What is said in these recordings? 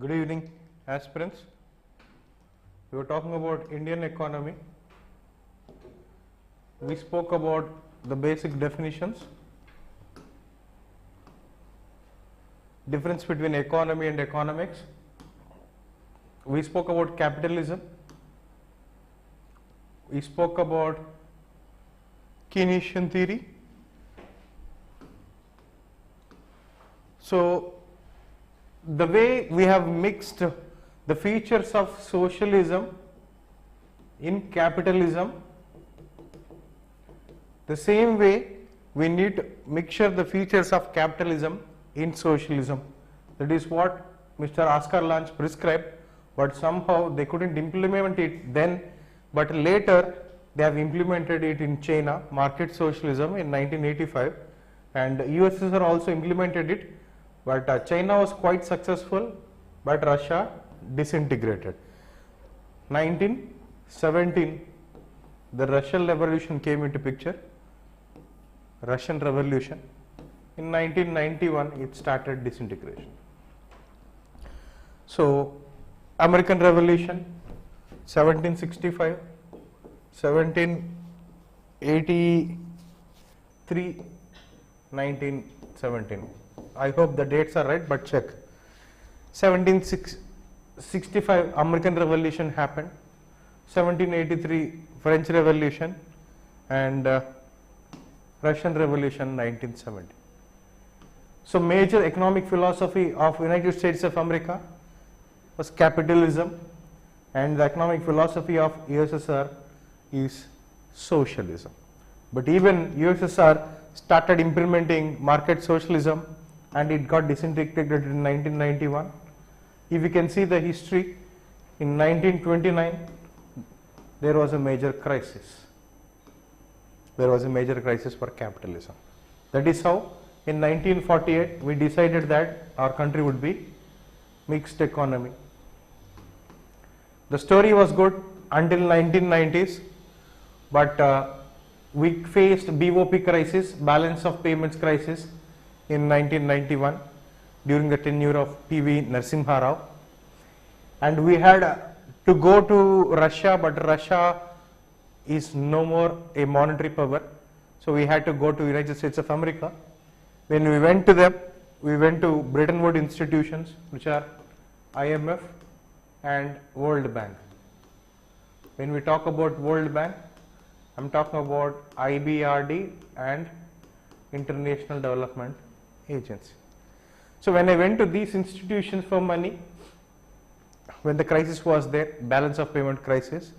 Good evening, aspirants. We were talking about Indian economy. We spoke about the basic definitions, difference between economy and economics. We spoke about capitalism. We spoke about Keynesian theory. So, the way we have mixed the features of socialism in capitalism, the same way we need to mixture the features of capitalism in socialism. That is what Mr. Oscar Lange prescribed, but somehow they couldn't implement it then, but later they have implemented it in China, market socialism in 1985, and USSR also implemented it, but China was quite successful, but Russia disintegrated. 1917, the Russian Revolution came into picture. Russian Revolution. In 1991, it started disintegration. So, American Revolution, 1765, 1783, 1917. I hope the dates are right, but check. 1765, American Revolution happened. 1783, French Revolution, and Russian Revolution, 1970. So, major economic philosophy of United States of America was capitalism, and the economic philosophy of USSR is socialism. But even USSR started implementing market socialism, and it got disintegrated in 1991. If you can see the history, in 1929, there was a major crisis. There was a major crisis for capitalism. That is how in 1948 we decided that our country would be mixed economy. The story was good until 1990s, but we faced BOP crisis, balance of payments crisis, in 1991 during the tenure of P.V. Narasimha Rao, and we had to go to Russia, but Russia is no more a monetary power, so we had to go to United States of America. When we went to them, we went to Bretton Woods institutions, which are IMF and World Bank. When we talk about World Bank, I am talking about IBRD and International Development Agency. So when I went to these institutions for money, when the crisis was there, balance of payment crisis.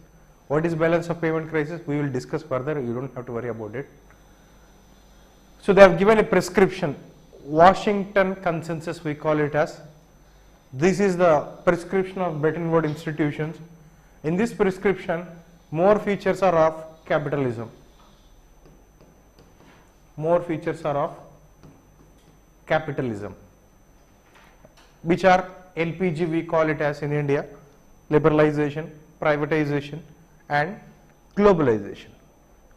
What is balance of payment crisis? We will discuss further, you don't have to worry about it. So they have given a prescription, Washington consensus we call it as. This is the prescription of Bretton Woods institutions. In this prescription, more features are of capitalism. More features are of capitalism, which are LPG we call it as in India, liberalization, privatization and globalization.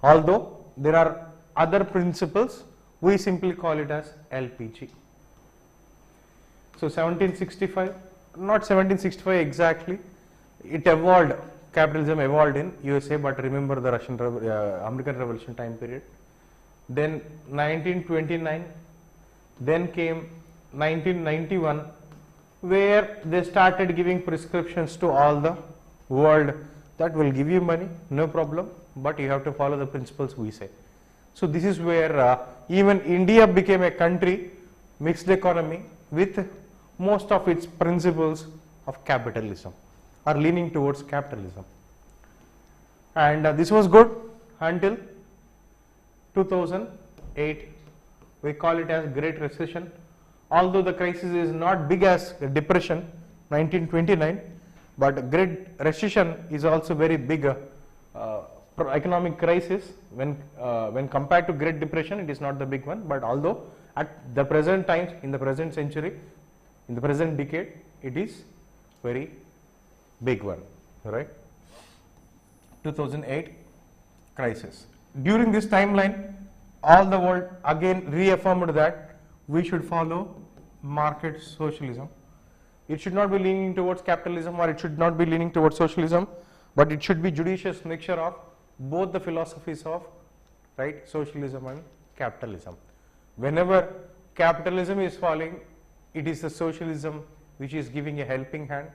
Although there are other principles, we simply call it as LPG. So 1765, not 1765 exactly, it evolved, capitalism evolved in USA, but remember the American Revolution time period. Then 1929, then came 1991, where they started giving prescriptions to all the world that will give you money, no problem, but you have to follow the principles we say. So this is where even India became a country, mixed economy, with most of its principles of capitalism, or leaning towards capitalism. And this was good until 2008, we call it as Great Recession. Although the crisis is not big as depression, 1929, but Great Recession is also very big economic crisis. When compared to Great Depression, it is not the big one, but although at the present times, in the present century, in the present decade, it is very big one, right? 2008 crisis. During this timeline, all the world again reaffirmed that we should follow market socialism. It should not be leaning towards capitalism or it should not be leaning towards socialism, but it should be judicious mixture of both the philosophies of, right, socialism and capitalism. Whenever capitalism is falling, it is the socialism which is giving a helping hand.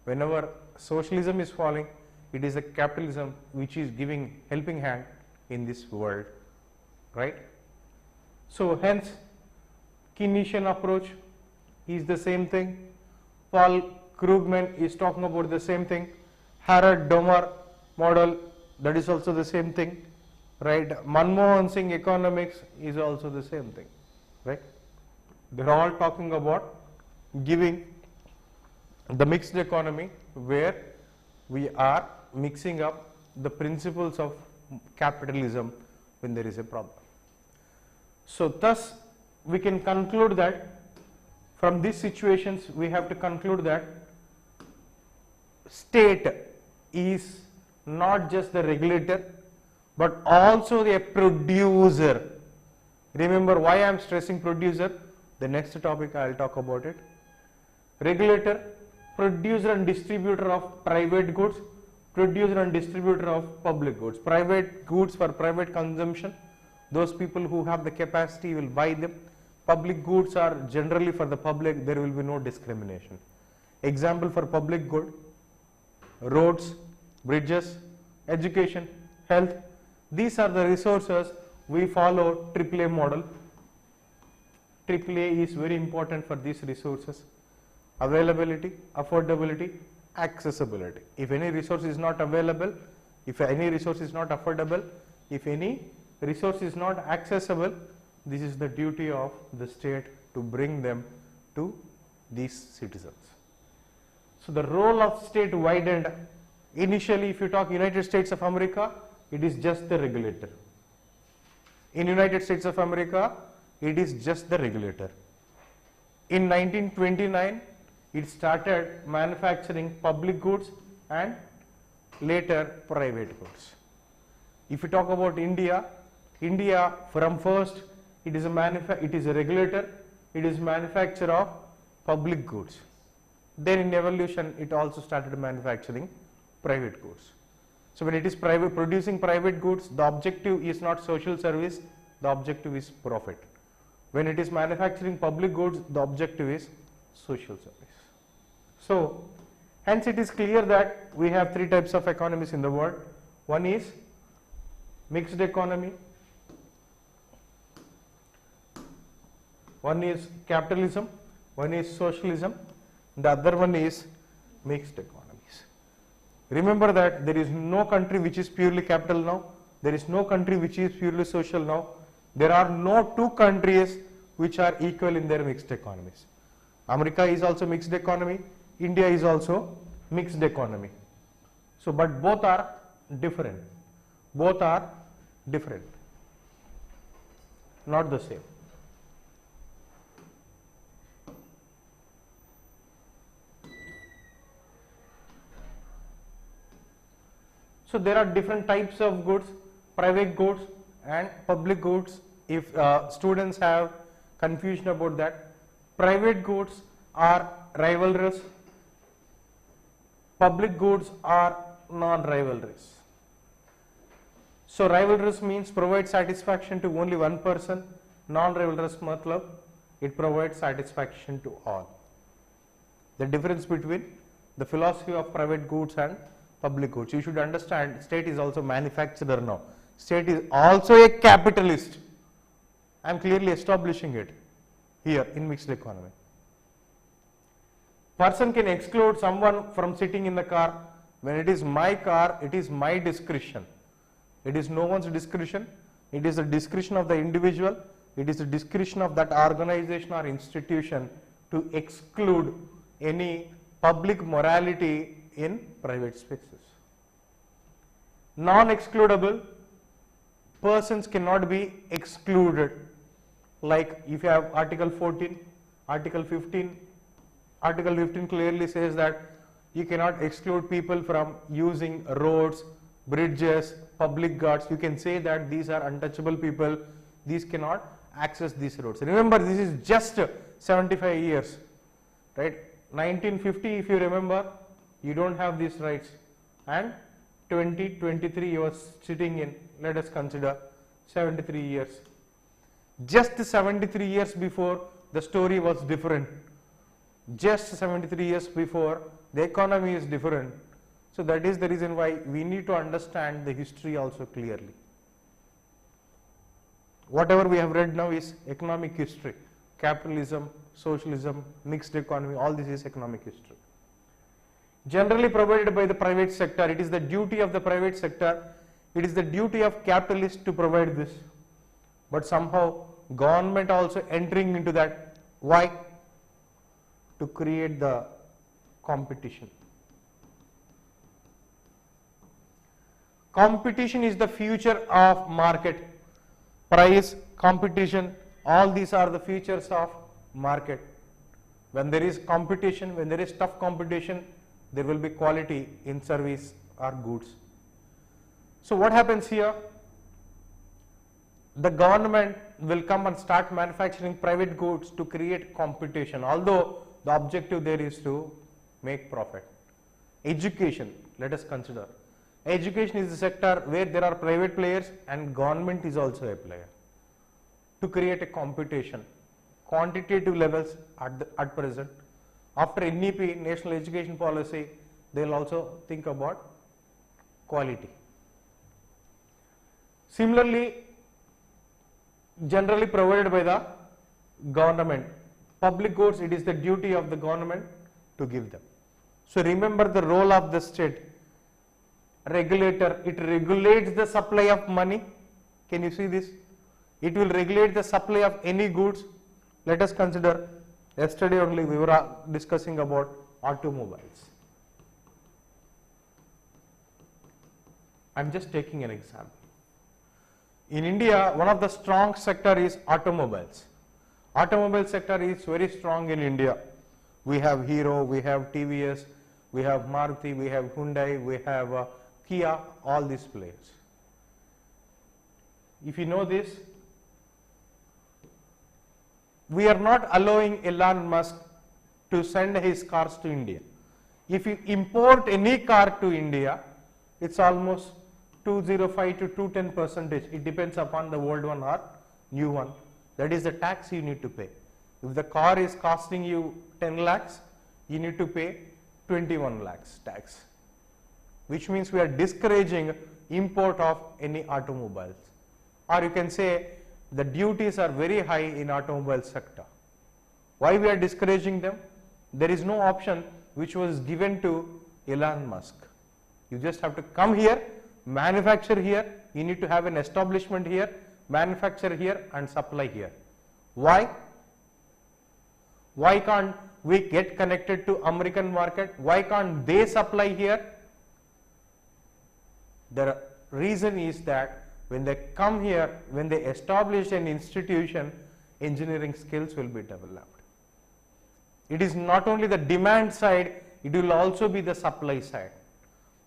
Whenever socialism is falling, it is the capitalism which is giving helping hand in this world, right? So hence Keynesian approach is the same thing. Paul Krugman is talking about the same thing. Harrod Domar model, that is also the same thing, right? Manmohan Singh economics is also the same thing, right? They're all talking about giving the mixed economy where we are mixing up the principles of capitalism when there is a problem. So thus we can conclude that from these situations we have to conclude that state is not just the regulator but also a producer. Remember why I am stressing producer? The next topic I will talk about it. Regulator, producer and distributor of private goods, producer and distributor of public goods. Private goods for private consumption, those people who have the capacity will buy them. Public goods are generally for the public, there will be no discrimination. Example for public good, roads, bridges, education, health. These are the resources we follow AAA model. AAA is very important for these resources. Availability, affordability, accessibility. If any resource is not available, if any resource is not affordable, if any resource is not accessible, this is the duty of the state to bring them to these citizens. So the role of state widened. Initially, if you talk United States of America, it is just the regulator. In United States of America, it is just the regulator. In 1929, it started manufacturing public goods and later private goods. If you talk about India, India from first it is a regulator, it is manufacturer of public goods. Then in evolution it also started manufacturing private goods. So when it is producing private goods, the objective is not social service, the objective is profit. When it is manufacturing public goods, the objective is social service. So hence it is clear that we have three types of economies in the world. One is mixed economy, one is capitalism, one is socialism, the other one is mixed economies. Remember that there is no country which is purely capital now, there is no country which is purely social now, there are no two countries which are equal in their mixed economies. America is also mixed economy, India is also mixed economy. So, but both are different, both are different, not the same. So there are different types of goods, private goods and public goods. If students have confusion about that, private goods are rivalrous, public goods are non-rivalrous. So rivalrous means provide satisfaction to only one person, non-rivalrous matlab it provides satisfaction to all. The difference between the philosophy of private goods and public goods. You should understand state is also manufacturer now. State is also a capitalist. I am clearly establishing it here in mixed economy. Person can exclude someone from sitting in the car. When it is my car, it is my discretion. It is no one's discretion. It is the discretion of the individual. It is the discretion of that organization or institution to exclude any public morality in private spaces. Non-excludable persons cannot be excluded. Like if you have Article 14, Article 15, Article 15 clearly says that you cannot exclude people from using roads, bridges, public guards. You can say that these are untouchable people, these cannot access these roads. Remember, this is just 75 years, right? 1950, if you remember, you don't have these rights, and 2023 you are sitting in, let us consider 73 years. Just 73 years before, the story was different. Just 73 years before, the economy is different. So that is the reason why we need to understand the history also clearly. Whatever we have read now is economic history. Capitalism, socialism, mixed economy, all this is economic history. Generally provided by the private sector, it is the duty of the private sector, it is the duty of capitalists to provide this. But somehow government also entering into that. Why? To create the competition. Competition is the future of market. Price, competition, all these are the features of market. When there is competition, when there is tough competition, there will be quality in service or goods. So what happens here? The government will come and start manufacturing private goods to create competition, although the objective there is to make profit. Education, let us consider. Education is the sector where there are private players and government is also a player to create a competition. Quantitative levels at present. After NEP, National Education Policy, they will also think about quality. Similarly, generally provided by the government. Public goods, it is the duty of the government to give them. So remember the role of the state. Regulator, it regulates the supply of money. Can you see this? It will regulate the supply of any goods. Let us consider, yesterday only we were discussing about automobiles. I am just taking an example. In India, one of the strong sector is automobiles. Automobile sector is very strong in India. We have Hero, we have TVS, we have Maruti, we have Hyundai, we have Kia, all these players. If you know this, we are not allowing Elon Musk to send his cars to India. If you import any car to India, it's almost 205 to 210%. It depends upon the old one or new one. That is the tax you need to pay. If the car is costing you 10 lakhs, you need to pay 21 lakhs tax, which means we are discouraging import of any automobiles. Or you can say the duties are very high in automobile sector. Why we are discouraging them? There is no option which was given to Elon Musk. You just have to come here, manufacture here, you need to have an establishment here, manufacture here and supply here. Why? Why can't we get connected to American market? Why can't they supply here? The reason is that when they come here, when they establish an institution, engineering skills will be developed. It is not only the demand side, it will also be the supply side.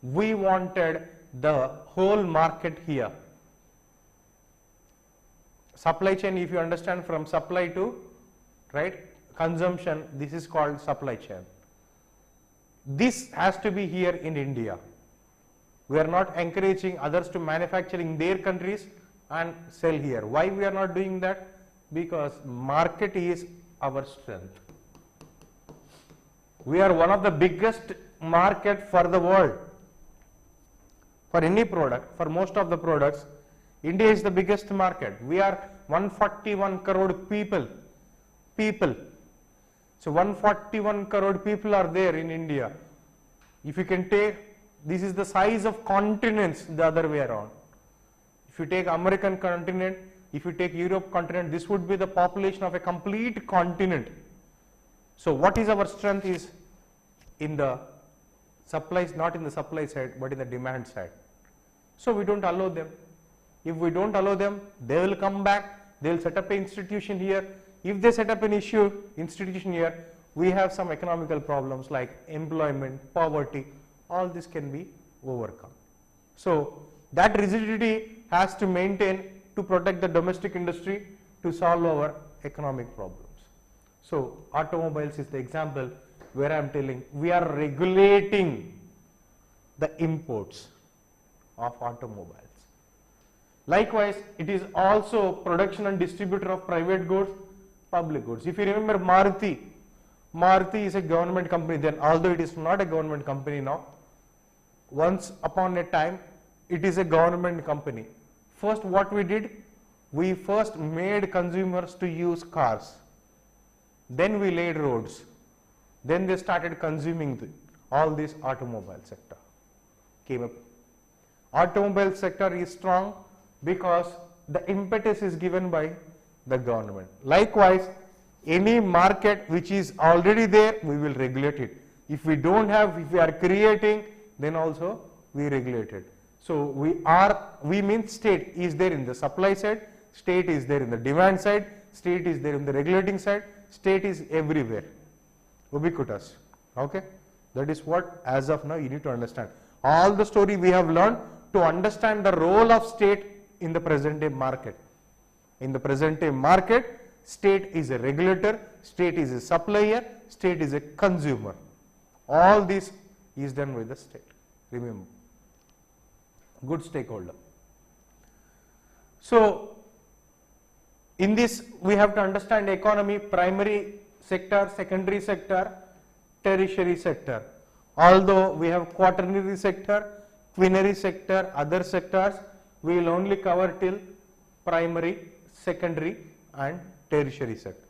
We wanted the whole market here. Supply chain, if you understand, from supply to consumption, this is called supply chain. This has to be here in India. We are not encouraging others to manufacture in their countries and sell here. Why we are not doing that? Because market is our strength. We are one of the biggest market for the world. For any product, for most of the products, India is the biggest market. We are 141 crore people. So 141 crore people are there in India. If you can take, this is the size of continents the other way around. If you take American continent, if you take Europe continent, this would be the population of a complete continent. So what is our strength is in the supplies, not in the supply side, but in the demand side. So we don't allow them. If we don't allow them, they will come back, they will set up an institution here. If they set up an institution here, we have some economical problems like employment, poverty, all this can be overcome. So that rigidity has to maintain to protect the domestic industry to solve our economic problems. So automobiles is the example where I am telling we are regulating the imports of automobiles. Likewise, it is also production and distributor of private goods, public goods. If you remember Maruti is a government company then, although it is not a government company now. Once upon a time, it is a government company. First, what we did, we first made consumers to use cars. Then we laid roads. Then they started consuming all this automobile sector came up. Automobile sector is strong because the impetus is given by the government. Likewise, any market which is already there, we will regulate it. If we don't have, if we are creating, then also we regulate it. So we mean state is there in the supply side, state is there in the demand side, state is there in the regulating side, state is everywhere, ubiquitous. Okay, that is what as of now you need to understand. All the story we have learned to understand the role of state in the present day market. In the present day market, state is a regulator, state is a supplier, state is a consumer. All this is done by the state. Remember, good stakeholder. So, in this we have to understand economy, primary sector, secondary sector, tertiary sector. Although we have quaternary sector, quinary sector, other sectors, we will only cover till primary, secondary and tertiary sector.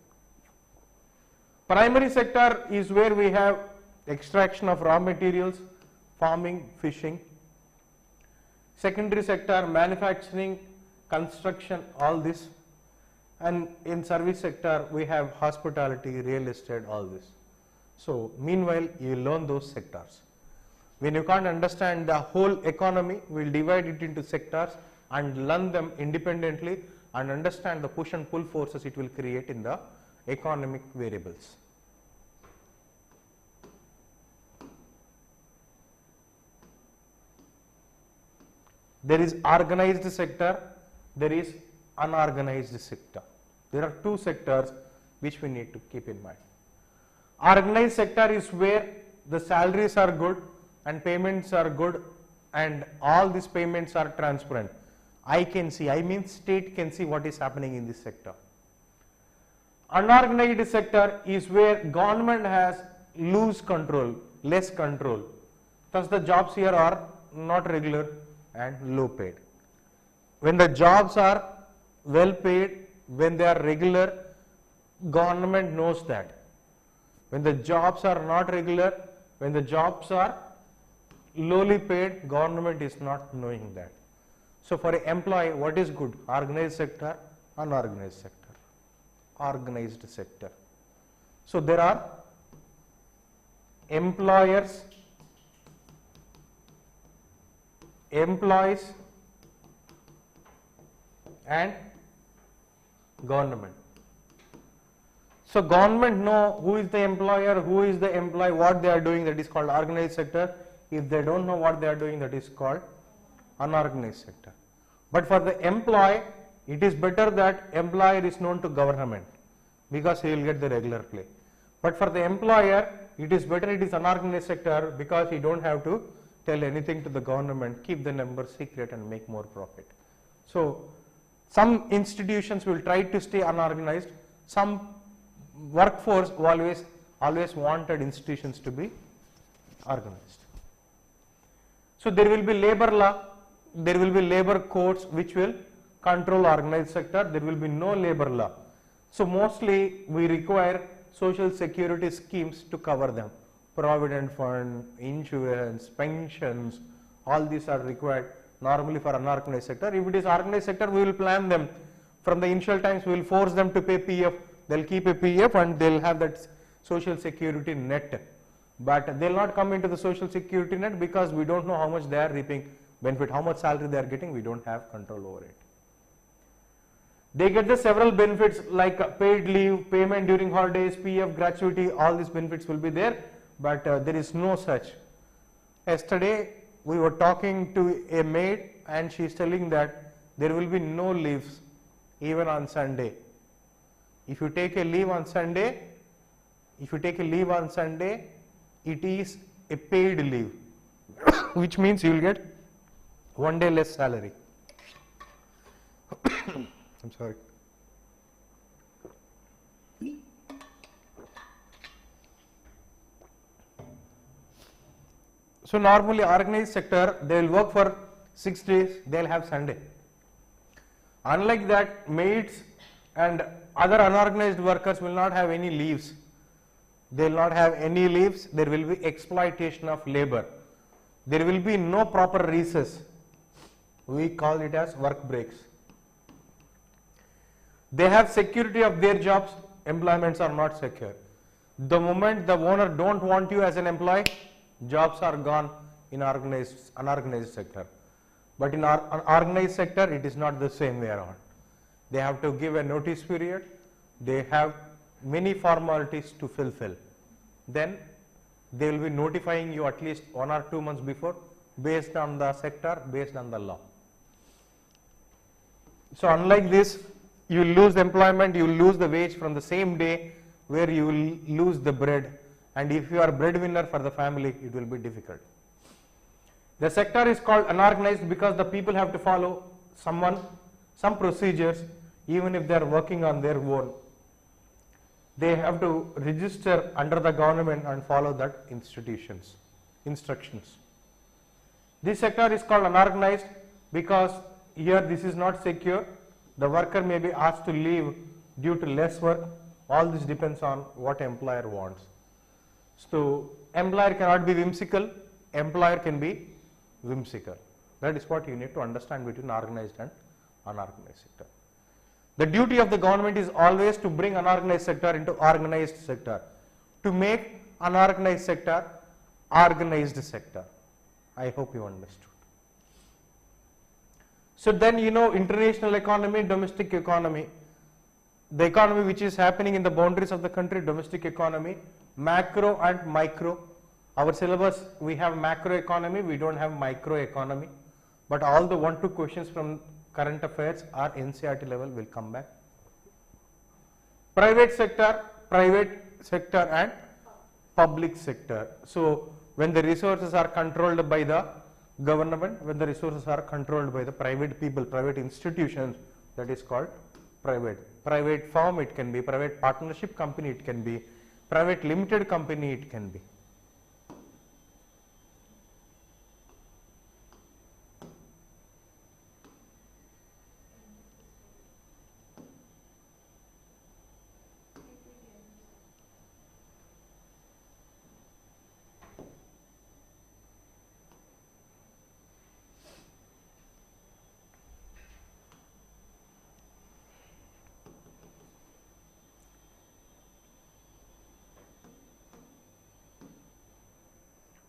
Primary sector is where we have extraction of raw materials, farming, fishing. Secondary sector, manufacturing, construction, all this. And in service sector, we have hospitality, real estate, all this. So, meanwhile, you learn those sectors. When you can't understand the whole economy, we will divide it into sectors and learn them independently and understand the push and pull forces it will create in the economic variables. There is organized sector, there is unorganized sector. There are two sectors which we need to keep in mind. Organized sector is where the salaries are good and payments are good and all these payments are transparent. I can see, I mean state can see what is happening in this sector. Unorganized sector is where government has loose control, less control. Thus the jobs here are not regular and low paid. When the jobs are well paid, when they are regular, government knows that. When the jobs are not regular, when the jobs are lowly paid, government is not knowing that. So for an employee, what is good? Organized sector, unorganized sector, organized sector. So there are employers, employees and government. So government know who is the employer, who is the employee, what they are doing, that is called organized sector. If they don't know what they are doing, that is called unorganized sector. But for the employee, it is better that employer is known to government because he will get the regular pay. But for the employer, it is better it is unorganized sector because he don't have to tell anything to the government, keep the numbers secret and make more profit. So some institutions will try to stay unorganized, some workforce always wanted institutions to be organized. So there will be labor law, there will be labor codes which will control organized sector, there will be no labor law. So mostly we require social security schemes to cover them. Provident fund, insurance, pensions, all these are required normally for unorganized sector. If it is organized sector, we will plan them. From the initial times, we will force them to pay PF. They will keep a PF and they will have that social security net. But they will not come into the social security net because we don't know how much they are reaping benefit, how much salary they are getting, we don't have control over it. They get the several benefits like paid leave, payment during holidays, PF, gratuity, all these benefits will be there, but there is no such. Yesterday we were talking to a maid and she is telling that there will be no leaves even on Sunday. If you take a leave on Sunday, it is a paid leave, which means you will get 1 day less salary. I'm sorry. So normally organized sector, they will work for 6 days, they will have Sunday. Unlike that, maids and other unorganized workers will not have any leaves. They will not have any leaves, there will be exploitation of labor. There will be no proper recess. We call it as work breaks. They have security of their jobs, employments are not secure. The moment the owner don't want you as an employee, jobs are gone in unorganized sector. But in our organized sector, it is not the same way around. They have to give a notice period. They have many formalities to fulfill. Then they will be notifying you at least 1 or 2 months before, based on the sector, based on the law. So unlike this, you will lose employment, you will lose the wage from the same day where you will lose the bread. And if you are breadwinner for the family, it will be difficult. The sector is called unorganized because the people have to follow some procedures, even if they are working on their own. They have to register under the government and follow that instructions. This sector is called unorganized because here this is not secure. The worker may be asked to leave due to less work. All this depends on what employer wants. So employer cannot be whimsical, employer can be whimsical. That is what you need to understand between organized and unorganized sector. The duty of the government is always to bring unorganized sector into organized sector, to make unorganized sector organized sector. I hope you understood. So then you know international economy, domestic economy. The economy which is happening in the boundaries of the country, domestic economy, macro and micro. Our syllabus, we have macro economy, we don't have micro economy. But all the 1-2 questions from current affairs or NCERT level will come back. Private sector and public sector. So when the resources are controlled by the government, when the resources are controlled by the private people, private institutions, that is called private. Private firm it can be, private partnership company it can be, private limited company it can be.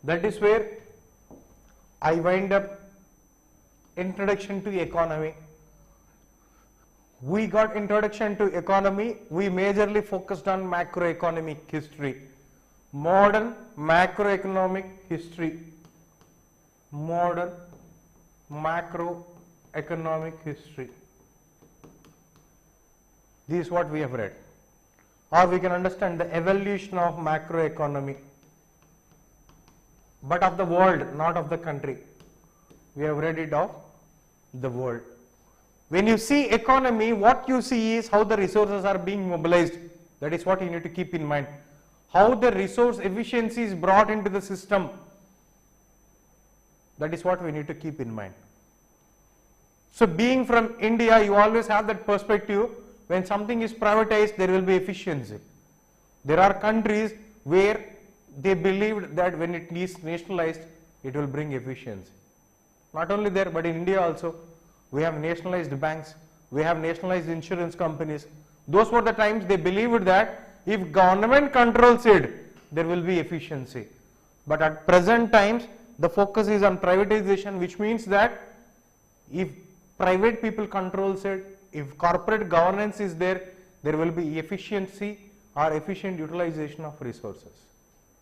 That is where I wind up introduction to economy. We got introduction to economy, we majorly focused on macroeconomic history. Modern macroeconomic history. Modern macroeconomic history. This is what we have read. Or we can understand the evolution of macroeconomy. But of the world, not of the country. We have read it of the world. When you see economy, what you see is how the resources are being mobilized. That is what you need to keep in mind. How the resource efficiency is brought into the system. That is what we need to keep in mind. So being from India, you always have that perspective. When something is privatized, there will be efficiency. There are countries where they believed that when it is nationalized, it will bring efficiency. Not only there, but in India also, we have nationalized banks, we have nationalized insurance companies. Those were the times they believed that if government controls it, there will be efficiency. But at present times, the focus is on privatization, which means that if private people controls it, if corporate governance is there, there will be efficiency or efficient utilization of resources.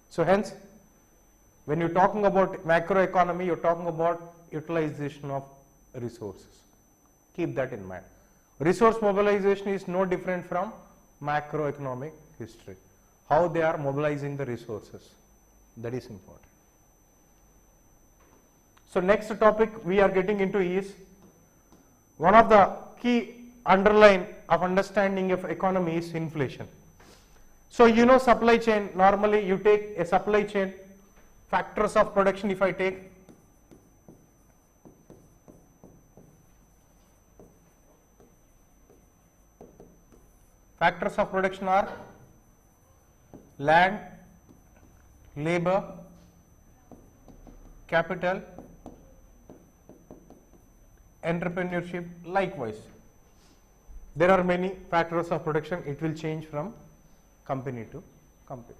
So hence, when you're talking about macroeconomy, you're talking about utilization of resources. Keep that in mind. Resource mobilization is no different from macroeconomic history. How they are mobilizing the resources. That is important. So next topic we are getting into is one of the key underline of understanding of economy is inflation. So you know supply chain, normally you take a supply chain, factors of production if I take, factors of production are land, labor, capital, entrepreneurship. Likewise, there are many factors of production. It will change from company to company.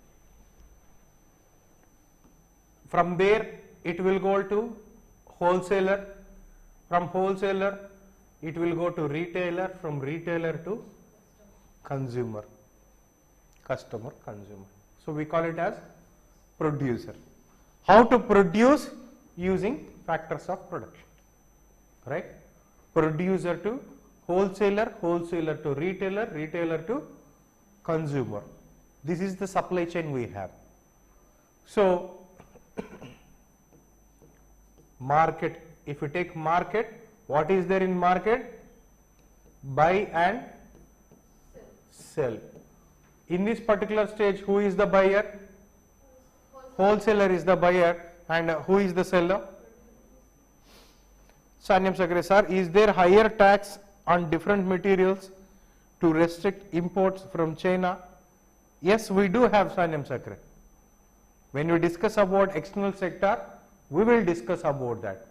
From there it will go to wholesaler, from wholesaler it will go to retailer, from retailer to consumer, customer, consumer. So we call it as producer. How to produce? Using factors of production, right? Producer to wholesaler, wholesaler to retailer, retailer to consumer. This is the supply chain we have. So market, if you take market, what is there in market? Buy and sell. In this particular stage, who is the buyer? Wholesaler is the buyer, and who is the seller? Sanyam Sakre sir, is there higher tax on different materials to restrict imports from China? Yes, we do have, Sanyam Sakre. When we discuss about external sector, we will discuss about that.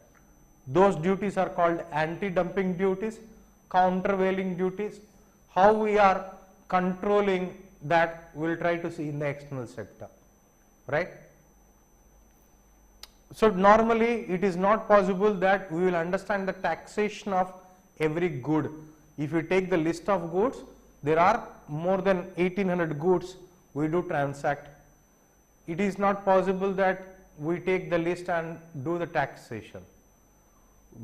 Those duties are called anti-dumping duties, countervailing duties. How we are controlling that we will try to see in the external sector, right? So normally it is not possible that we will understand the taxation of every good. If you take the list of goods, there are more than 1800 goods we do transact. It is not possible that we take the list and do the taxation.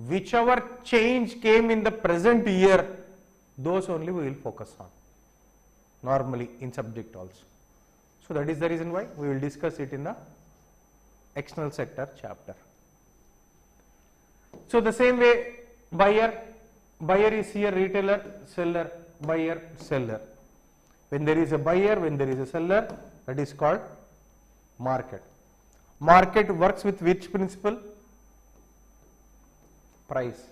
Whichever change came in the present year, those only we will focus on, normally in subject also. So that is the reason why we will discuss it in the external sector chapter. So the same way, buyer is here, retailer, seller, buyer, seller. When there is a buyer, when there is a seller, that is called market. Market works with which principle? Price.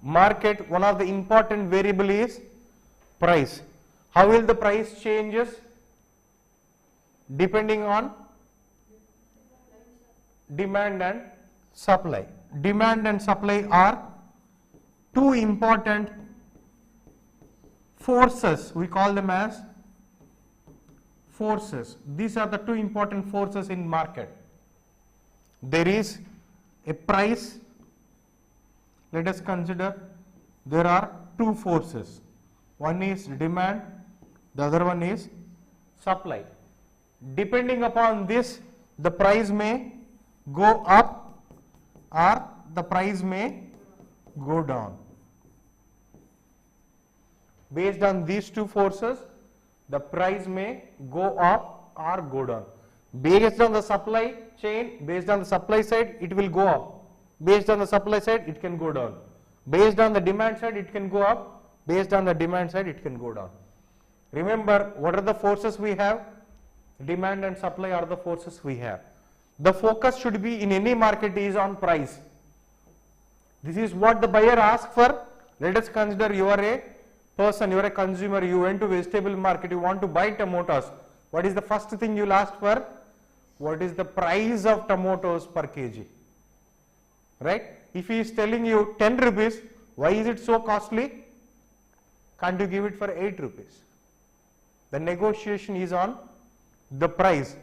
Market, one of the important variable is price. How will the price changes? Depending on demand and supply. Demand and supply are two important forces. We call them as forces. These are the two important forces in market. There is a price. Let us consider there are two forces. One is demand, the other one is supply. Depending upon this, the price may go up or the price may go down. Based on these two forces, the price may go up or go down. Based on the supply chain, based on the supply side, it will go up. Based on the supply side, it can go down. Based on the demand side, it can go up. Based on the demand side, it can go down. Remember, what are the forces we have? Demand and supply are the forces we have. The focus should be in any market is on price. This is what the buyer asks for. Let us consider you are a person, you are a consumer, you went to vegetable market, you want to buy tomatoes. What is the first thing you will ask for? What is the price of tomatoes per kg? Right? If he is telling you 10 rupees, why is it so costly? Can't you give it for 8 rupees? The negotiation is on the price.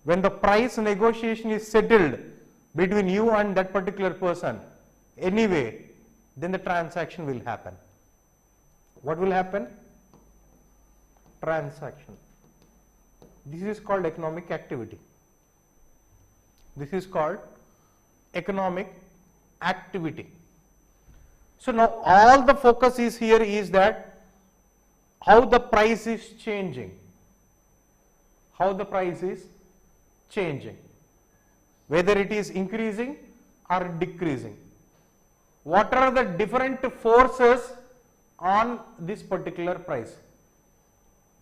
When the price negotiation is settled between you and that particular person, anyway, then the transaction will happen. What will happen? Transaction. This is called economic activity. This is called economic activity. So now all the focus is here is that how the price is changing. how the price is changing, whether it is increasing or decreasing. What are the different forces on this particular price?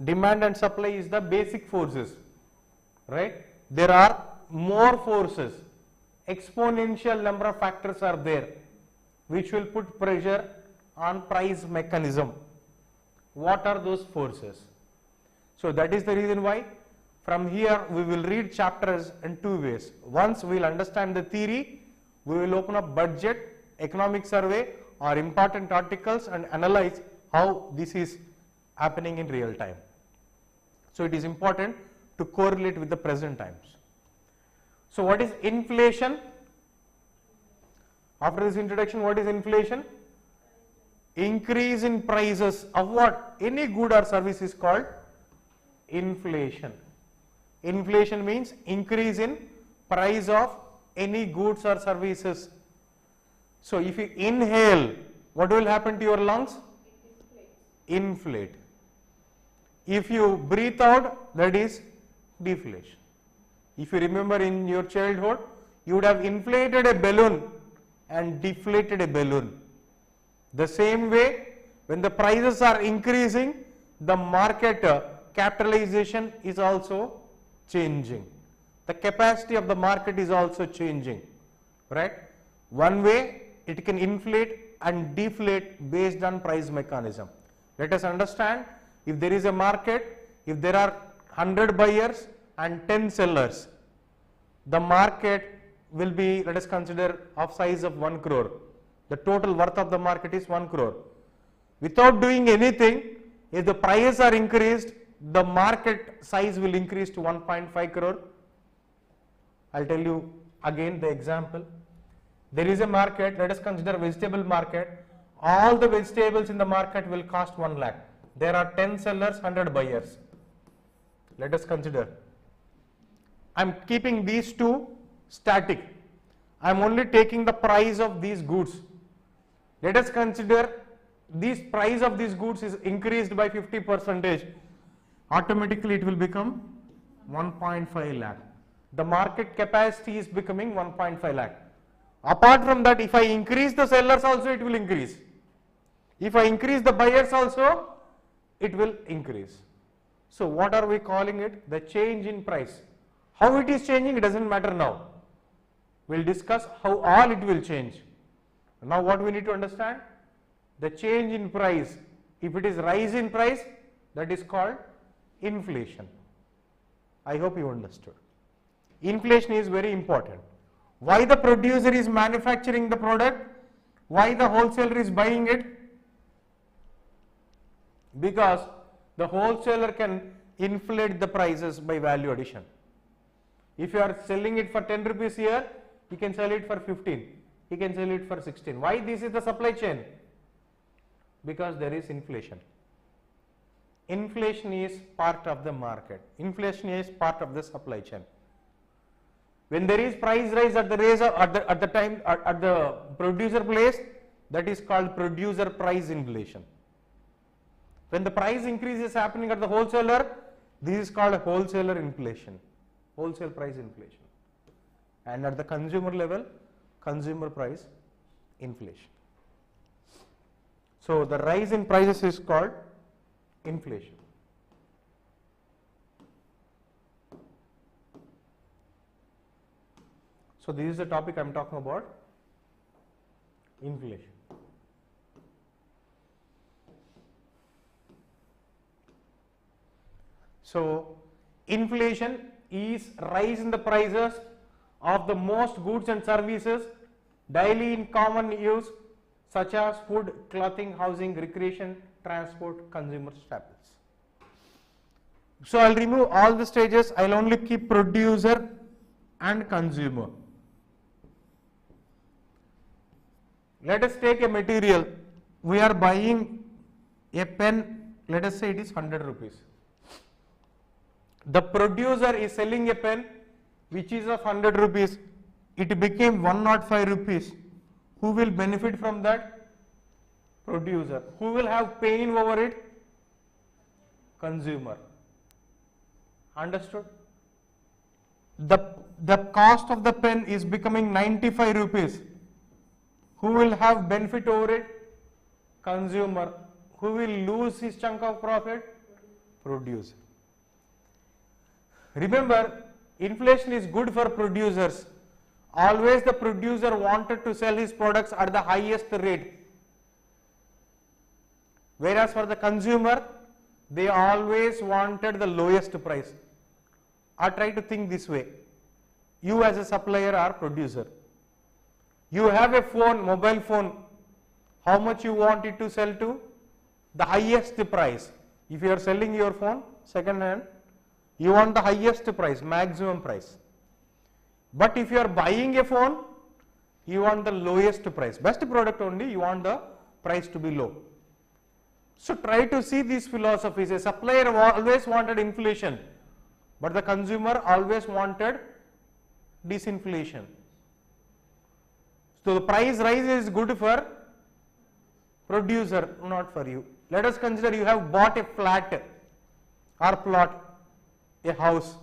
Demand and supply is the basic forces, right? There are more forces, exponential number of factors are there which will put pressure on price mechanism. What are those forces? So that is the reason why from here we will read chapters in two ways. Once we will understand the theory, we will open up budget, economic survey or important articles and analyze how this is happening in real time. So it is important to correlate with the present times. So what is inflation? After this introduction, what is inflation? Increase in prices of what? Any good or service is called inflation. Inflation means increase in price of any goods or services. So if you inhale, what will happen to your lungs? Inflate. If you breathe out, that is deflation. If you remember in your childhood, you would have inflated a balloon and deflated a balloon. The same way, when the prices are increasing, the market capitalization is also changing. The capacity of the market is also changing, right? One way it can inflate and deflate based on price mechanism. Let us understand, if there is a market, if there are 100 buyers and 10 sellers, the market will be, let us consider, of size of 1 crore. The total worth of the market is 1 crore. Without doing anything, if the prices are increased, the market size will increase to 1.5 crore. I'll tell you again the example. There is a market, let us consider vegetable market. All the vegetables in the market will cost 1 lakh. There are 10 sellers, 100 buyers. Let us consider. I am keeping these two static. I am only taking the price of these goods. Let us consider this price of these goods is increased by 50%. Automatically it will become 1.5 lakh. The market capacity is becoming 1.5 lakh. Apart from that, if I increase the sellers also, it will increase. If I increase the buyers also, it will increase. So what are we calling it? The change in price. How it is changing, it doesn't matter now. We will discuss how all it will change. Now what we need to understand? The change in price. If it is rise in price, that is called inflation. I hope you understood. Inflation is very important. Why the producer is manufacturing the product? Why the wholesaler is buying it? Because the wholesaler can inflate the prices by value addition. If you are selling it for 10 rupees here, he can sell it for 15. He can sell it for 16. Why this is the supply chain? Because there is inflation. Inflation is part of the market. Inflation is part of the supply chain. When there is price rise at the producer place, that is called producer price inflation. When the price increase is happening at the wholesaler, this is called wholesaler inflation, wholesale price inflation. And at the consumer level, consumer price inflation. So the rise in prices is called inflation. So this is the topic I am talking about, inflation. So inflation is rise in the prices of the most goods and services daily in common use, such as food, clothing, housing, recreation, transport, consumer staples. So I will remove all the stages. I will only keep producer and consumer. Let us take a material. We are buying a pen, let us say it is 100 rupees. The producer is selling a pen which is of 100 rupees. It became 105 rupees. Who will benefit from that? Producer. Who will have pain over it? Consumer. Understood? The cost of the pen is becoming 95 rupees. Who will have benefit over it? Consumer. Who will lose his chunk of profit? Producer. Remember, inflation is good for producers. Always the producer wanted to sell his products at the highest rate. Whereas for the consumer, they always wanted the lowest price. I try to think this way. You as a supplier or producer, you have a phone, mobile phone, how much you want it to sell to? The highest price. If you are selling your phone second hand, you want the highest price, maximum price. But if you are buying a phone, you want the lowest price. Best product only, you want the price to be low. So try to see these philosophies. A supplier always wanted inflation, but the consumer always wanted disinflation. So the price rise is good for producer, not for you. Let us consider you have bought a flat or plot, a house.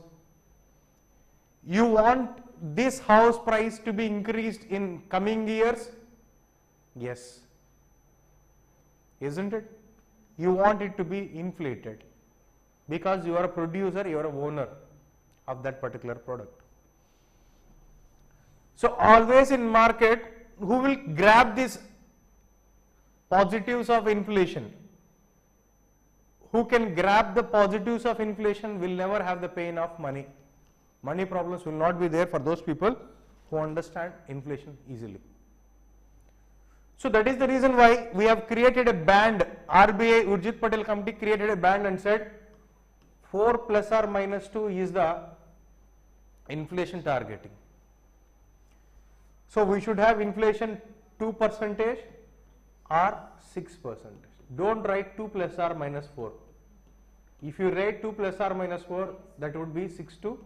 You want this house price to be increased in coming years? Yes. Isn't it? You want it to be inflated because you are a producer, you are a owner of that particular product. So always in market, who will grab these positives of inflation? Who can grab the positives of inflation will never have the pain of money. Money problems will not be there for those people who understand inflation easily. So that is the reason why we have created a band. RBI Urjit Patel committee created a band and said 4 plus or minus 2 is the inflation targeting. So we should have inflation 2% or 6%. Don't write 2 plus or minus 4. If you write 2 plus or minus 4, that would be 6 to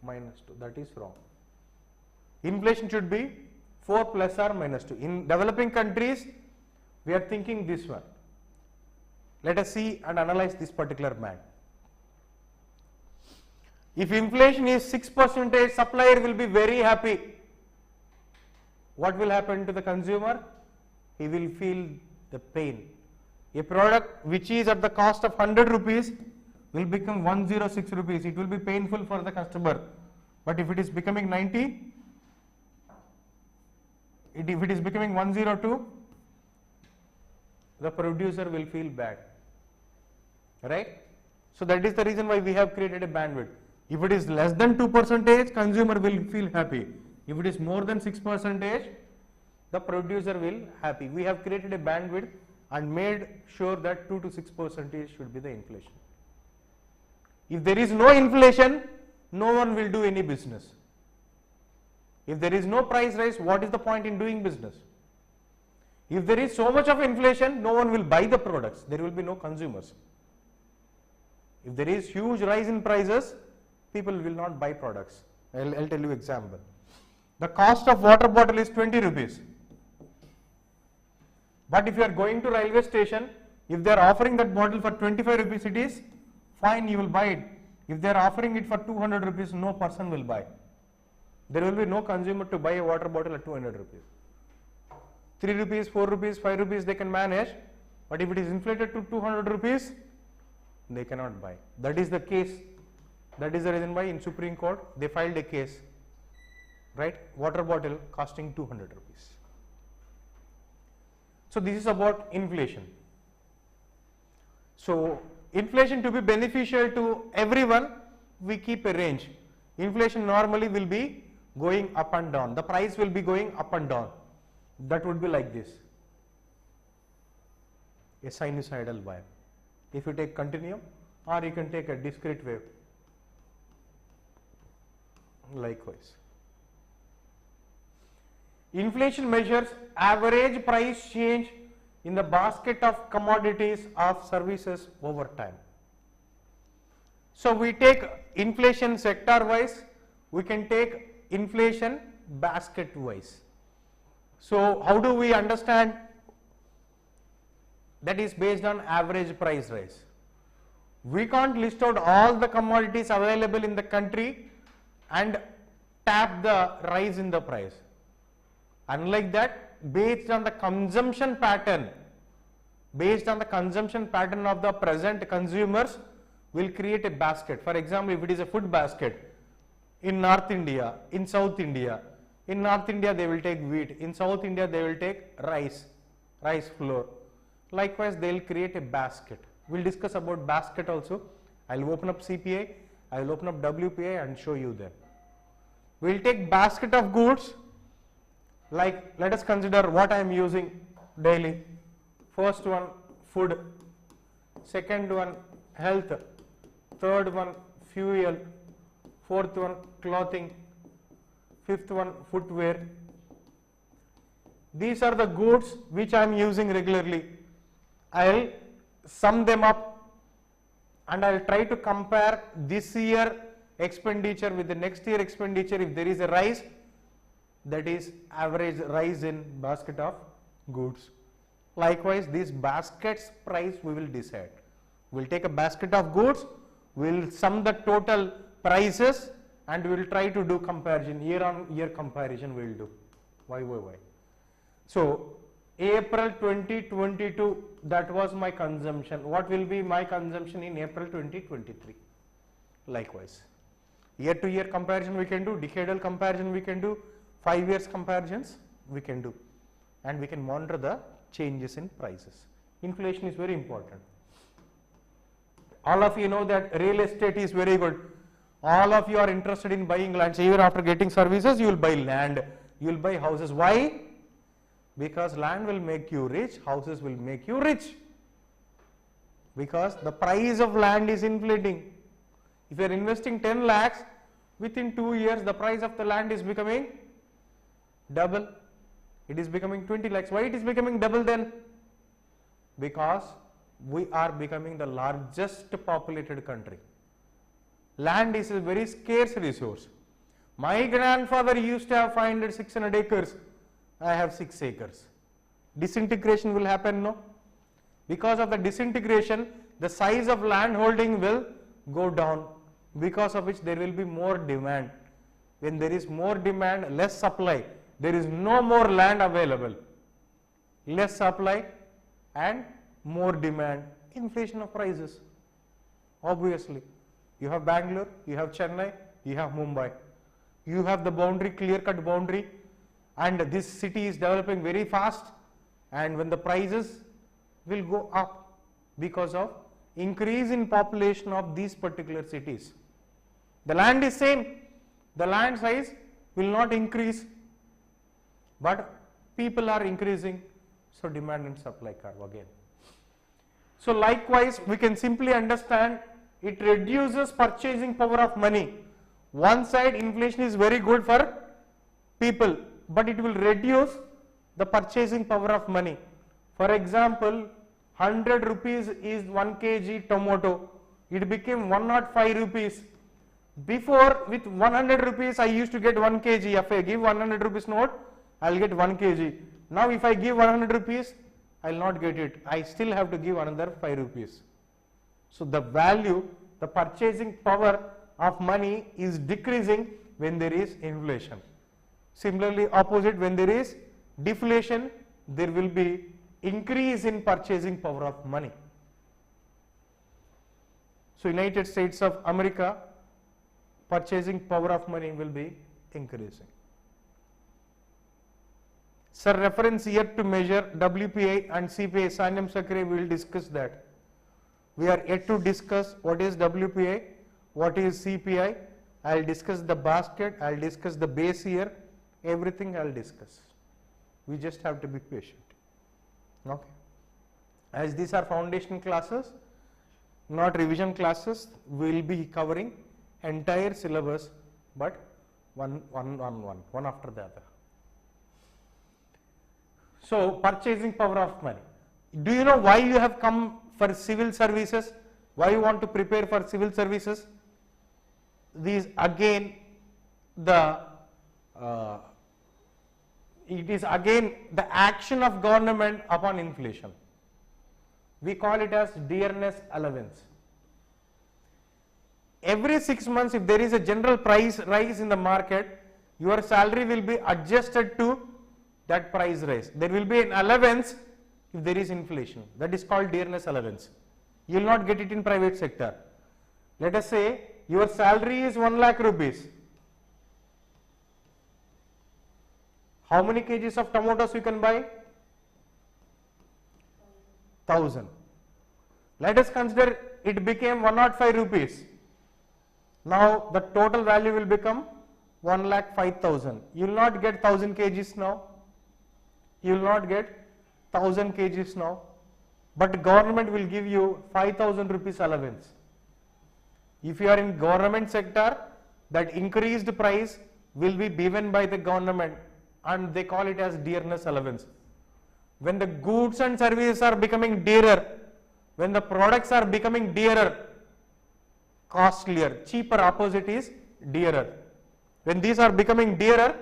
minus 2. That is wrong. Inflation should be 4 plus or minus 2. In developing countries, we are thinking this one. Let us see and analyze this particular band. If inflation is 6%, supplier will be very happy. What will happen to the consumer? He will feel the pain. A product which is at the cost of 100 rupees will become 106 rupees. It will be painful for the customer. But if it is becoming 90, if it is becoming 102, the producer will feel bad. Right? So that is the reason why we have created a bandwidth. If it is less than 2%, consumer will feel happy. If it is more than 6%, the producer will happy. We have created a bandwidth and made sure that 2 to 6% should be the inflation. If there is no inflation, no one will do any business. If there is no price rise, what is the point in doing business? If there is so much of inflation, no one will buy the products. There will be no consumers. If there is huge rise in prices, people will not buy products. I'll tell you example. The cost of water bottle is 20 rupees. But if you are going to railway station, if they are offering that bottle for 25 rupees, it is fine, you will buy it. If they are offering it for 200 rupees, no person will buy. There will be no consumer to buy a water bottle at 200 rupees. 3 rupees, 4 rupees, 5 rupees they can manage, but if it is inflated to 200 rupees, they cannot buy. That is the case. That is the reason why in Supreme Court they filed a case, right? Water bottle costing 200 rupees. So this is about inflation. So inflation to be beneficial to everyone, we keep a range. Inflation normally will be going up and down. The price will be going up and down. That would be like this, a sinusoidal wave. If you take continuum, or you can take a discrete wave. Likewise. Inflation measures average price change in the basket of commodities or services over time. So we take inflation sector wise, we can take inflation basket wise. So how do we understand? That is based on average price rise. We can't list out all the commodities available in the country and tap the rise in the price. Unlike that, based on the consumption pattern of the present consumers, will create a basket. For example, if it is a food basket, in North India, in South India, in North India they will take wheat, in South India they will take rice flour. Likewise, they will create a basket. We will discuss about basket also. I will open up CPI, I will open up WPI and show you them. We will take basket of goods, like let us consider what I am using daily. First one, food. Second one, health. Third one, fuel. Fourth one, clothing. Fifth one, footwear. These are the goods which I am using regularly. I will sum them up and I will try to compare this year expenditure with the next year expenditure. If there is a rise, that is average rise in basket of goods. Likewise, this basket's price we will decide. We will take a basket of goods, we will sum the total prices and we will try to do comparison, year on year comparison we will do. Why? So, April 2022, that was my consumption. What will be my consumption in April 2023? Likewise, year to year comparison we can do, decadal comparison we can do, 5 years comparisons we can do, and we can monitor the changes in prices. Inflation is very important. All of you know that real estate is very good. All of you are interested in buying land. So even after getting services, you will buy land, you will buy houses. Why? Because land will make you rich, houses will make you rich. Because the price of land is inflating. If you are investing 10 lakhs, within 2 years the price of the land is becoming double. It is becoming 20 lakhs. Why it is becoming double then? Because we are becoming the largest populated country. Land is a very scarce resource. My grandfather used to have 500, 600 acres. I have 6 acres. Disintegration will happen, no? Because of the disintegration, the size of land holding will go down, because of which there will be more demand. When there is more demand, less supply, there is no more land available. Less supply and more demand, inflation of prices. Obviously, you have Bangalore, you have Chennai, you have Mumbai. You have the boundary, clear-cut boundary, and this city is developing very fast, and when the prices will go up because of increase in population of these particular cities. The land is same, the land size will not increase, but people are increasing, so demand and supply curve again. So likewise, we can simply understand it reduces purchasing power of money. One side, inflation is very good for people, but it will reduce the purchasing power of money. For example, 100 rupees is 1 kg tomato, it became 105 rupees. Before, with 100 rupees I used to get 1 kg. If I give 100 rupees note, I will get 1 kg. Now if I give 100 rupees, I will not get it. I still have to give another 5 rupees. So the value, the purchasing power of money is decreasing when there is inflation. Similarly, opposite, when there is deflation, there will be increase in purchasing power of money. So United States of America, purchasing power of money will be increasing. Sir, reference year to measure WPI and CPI, Sanyam Sakre, we will discuss that. We are yet to discuss what is WPI, what is CPI. I will discuss the basket, I will discuss the base year, everything I will discuss. We just have to be patient. Okay. As these are foundation classes, not revision classes, we will be covering entire syllabus, but one after the other. So, purchasing power of money. Do you know why you have come for civil services? Why you want to prepare for civil services? These again it is again the action of government upon inflation. We call it as dearness allowance. every 6 months if there is a general price rise in the market, your salary will be adjusted to that price rise. There will be an allowance if there is inflation. That is called dearness allowance. You will not get it in private sector. Let us say your salary is 1 lakh rupees. How many kgs of tomatoes you can buy? 1000. Let us consider it became 105 rupees. Now the total value will become 1,05,000. You will not get 1000 kgs now. You will not get 1000 kgs now. But government will give you 5,000 rupees allowance. If you are in government sector, that increased price will be given by the government and they call it as dearness allowance. When the goods and services are becoming dearer, when the products are becoming dearer, costlier, cheaper, opposite is dearer. When these are becoming dearer,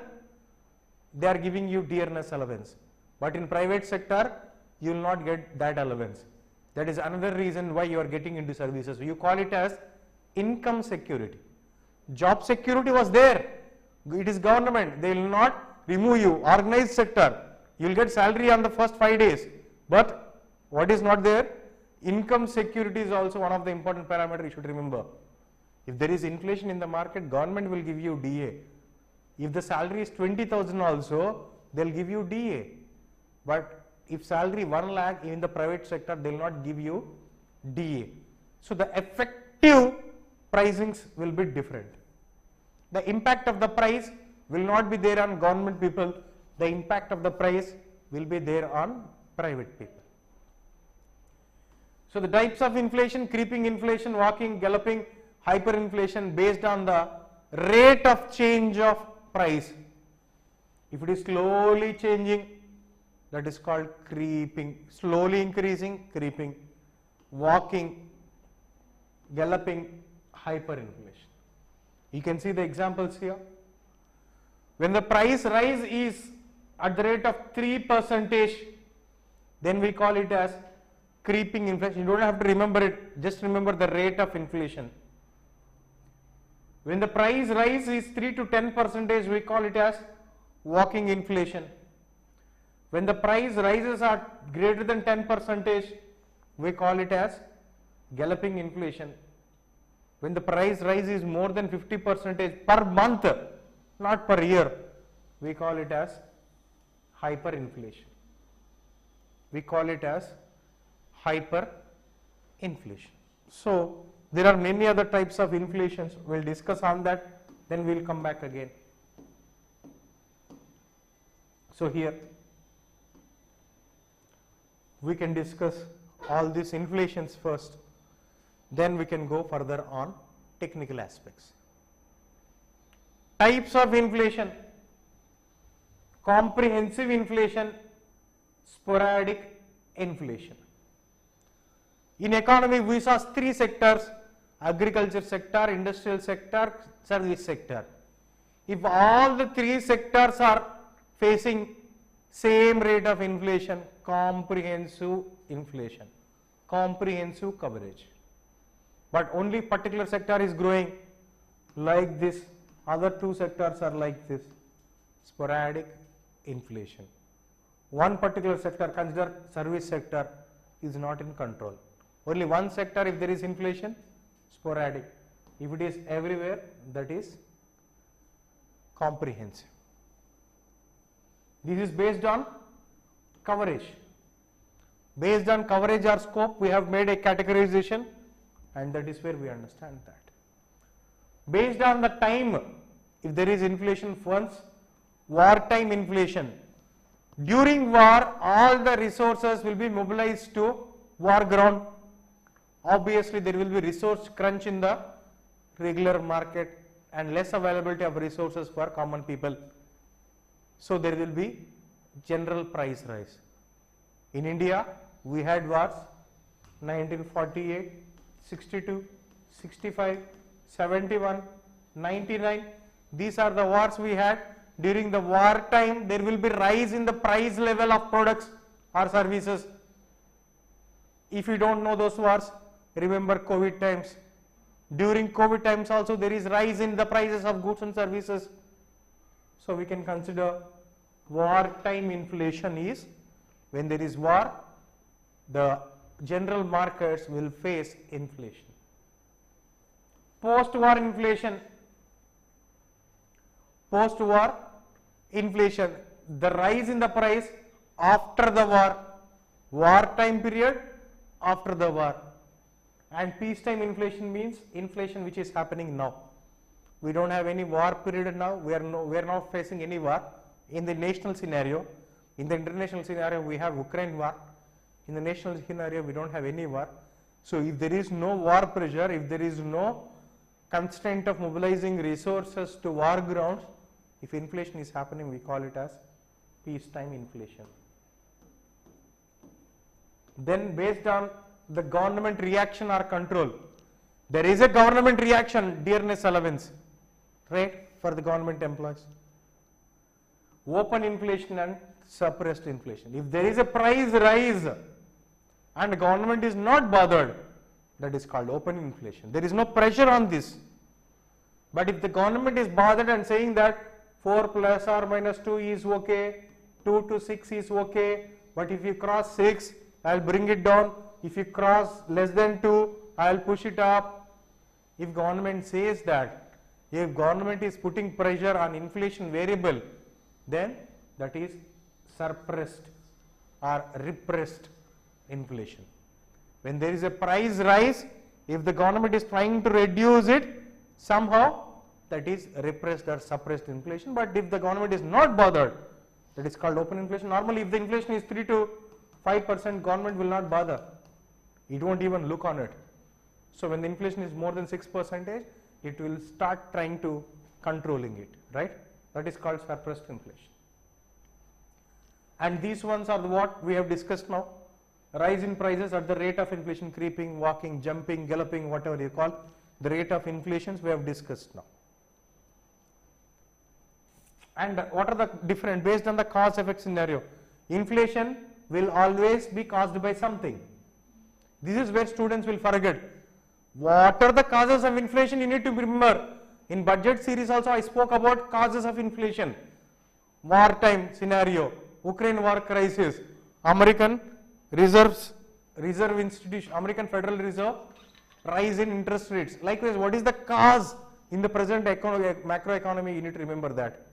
they are giving you dearness allowance. But in private sector, you will not get that allowance. That is another reason why you are getting into services. You call it as income security. Job security was there. It is government. They will not remove you. Organized sector, you will get salary on the first 5 days. But what is not there? Income security is also one of the important parameters you should remember. If there is inflation in the market, government will give you DA. If the salary is 20,000 also, they will give you DA. But if salary 1 lakh in the private sector, they will not give you DA. So the effective pricings will be different. The impact of the price will not be there on government people. The impact of the price will be there on private people. So the types of inflation: creeping inflation, walking, galloping, hyperinflation, based on the rate of change of price. If it is slowly changing, that is called creeping. Slowly increasing, creeping. Walking, galloping, hyperinflation. You can see the examples here. When the price rise is at the rate of 3%, then we call it as creeping inflation. You don't have to remember it, just remember the rate of inflation. When the price rise is 3 to 10%, we call it as walking inflation. When the price rises are greater than 10%, we call it as galloping inflation. When the price rise is more than 50% per month, not per year, we call it as hyperinflation. We call it as hyperinflation. So there are many other types of inflations. We'll discuss on that, then we'll come back again. So here we can discuss all these inflations first, then we can go further on technical aspects. Types of inflation: comprehensive inflation, sporadic inflation. In economy, we saw 3 sectors: agriculture sector, industrial sector, service sector. If all the 3 sectors are facing same rate of inflation, comprehensive inflation, comprehensive coverage. But only particular sector is growing like this, other 2 sectors are like this, sporadic inflation. One particular sector, consider service sector, is not in control. Only one sector, if there is inflation, sporadic. If it is everywhere, that is comprehensive. This is based on coverage. Based on coverage or scope, we have made a categorization, and that is where we understand that. Based on the time, if there is inflation once, wartime inflation. During war, all the resources will be mobilized to war ground. Obviously, there will be resource crunch in the regular market and less availability of resources for common people. So there will be general price rise. In India, we had wars: 1948, 62, 65, 71, 99. These are the wars we had. During the war time, there will be rise in the price level of products or services. If you don't know those wars, remember COVID times. During COVID times also there is rise in the prices of goods and services. So we can consider wartime inflation is when there is war, the general markets will face inflation. Post-war inflation, the rise in the price after the war, wartime period after the war, and peacetime inflation means inflation which is happening now. We don't have any war period now, we are not facing any war. In the national scenario, in the international scenario we have Ukraine war, in the national scenario we don't have any war. So if there is no war pressure, if there is no constraint of mobilizing resources to war grounds, if inflation is happening, we call it as peacetime inflation. Then based on the government reaction or control, there is a government reaction, dearness allowance, right, for the government employees. Open inflation and suppressed inflation. If there is a price rise and the government is not bothered, that is called open inflation. There is no pressure on this. But if the government is bothered and saying that 4 plus or minus 2 is okay, 2 to 6 is okay, but if you cross 6, I will bring it down. If you cross less than 2, I will push it up. If government says that, if government is putting pressure on inflation variable, then that is suppressed or repressed inflation. When there is a price rise, if the government is trying to reduce it, somehow that is repressed or suppressed inflation. But if the government is not bothered, that is called open inflation. Normally if the inflation is 3 to 5%, government will not bother. It won't even look on it. So when the inflation is more than 6%, it will start trying to controlling it, right? That is called suppressed inflation. And these ones are what we have discussed now. Rise in prices at the rate of inflation, creeping, walking, jumping, galloping, whatever you call, the rate of inflations we have discussed now. And what are the different, based on the cause effect scenario, inflation will always be caused by something. This is where students will forget. What are the causes of inflation? You need to remember. In budget series also I spoke about causes of inflation. Wartime scenario, Ukraine war crisis, American Reserve Institution, American Federal Reserve, rise in interest rates. Likewise, what is the cause in the present macro economy? You need to remember that.